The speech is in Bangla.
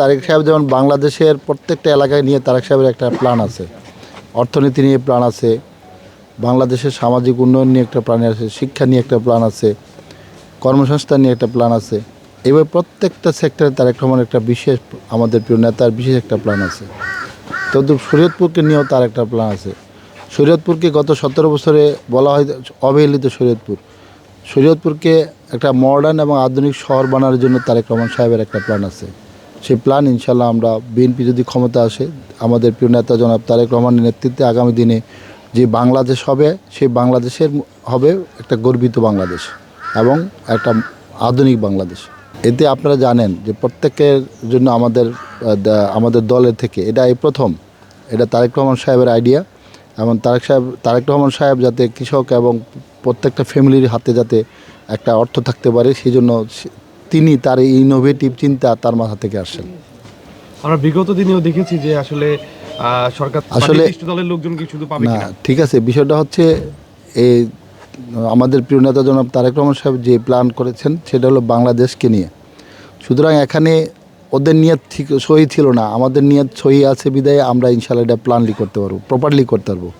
তারেক সাহেব যেমন বাংলাদেশের প্রত্যেকটা এলাকায় নিয়ে তারেক সাহেবের একটা প্ল্যান আছে, অর্থনীতি নিয়ে প্ল্যান আছে, বাংলাদেশের সামাজিক উন্নয়ন নিয়ে একটা প্ল্যান আছে, শিক্ষা নিয়ে একটা প্ল্যান আছে, কর্মসংস্থান নিয়ে একটা প্ল্যান আছে। এবার প্রত্যেকটা সেক্টরে তারেক রহমানের একটা বিশেষ, আমাদের প্রিয় নেতার বিশেষ একটা প্ল্যান আছে। তদ্রুপ শরীয়তপুরকে নিয়েও তার একটা প্ল্যান আছে। শরীয়তপুরকে গত 17 বছরে বলা হয় অবহেলিত শরীয়তপুরকে একটা মডার্ন এবং আধুনিক শহর বানানোর জন্য তারেক রহমান সাহেবের একটা প্ল্যান আছে। সেই প্ল্যান ইনশাল্লাহ আমরা বিএনপি যদি ক্ষমতা আসে, আমাদের প্রিয় নেতা জনাব তারেক রহমানের নেতৃত্বে আগামী দিনে যে বাংলাদেশ হবে, সেই বাংলাদেশের হবে একটা গর্বিত বাংলাদেশ এবং একটা আধুনিক বাংলাদেশ। এতে আপনারা জানেন যে প্রত্যেকের জন্য আমাদের দলের থেকে এটা এই প্রথম, এটা তারেক রহমান সাহেবের আইডিয়া। এবং তারেক রহমান সাহেব যাতে কৃষক এবং প্রত্যেকটা ফ্যামিলির হাতে যাতে একটা অর্থ থাকতে পারে, সেই জন্য তিনি তার এই ইনোভেটিভ চিন্তা তার মাথা থেকে আসেন। আমরা বিগত দিনেও দেখেছি যে আসলে সরকার আসলে দলের লোকজন কি শুধু পাবে না, কিনা। ঠিক আছে, বিষয়টা হচ্ছে এই আমাদের প্রিয় নেতা জনাব তারেক রহমান সাহেব যে প্ল্যান করেছেন সেটা হলো বাংলাদেশকে নিয়ে। সুতরাং এখানে ওদের নিয়ত ঠিক সহি ছিল না, আমাদের নিয়ত সহি আছে বিদায় আমরা ইনশাআল্লাহ এটা প্ল্যানলি করতে পারবো, প্রপারলি করতে পারবো।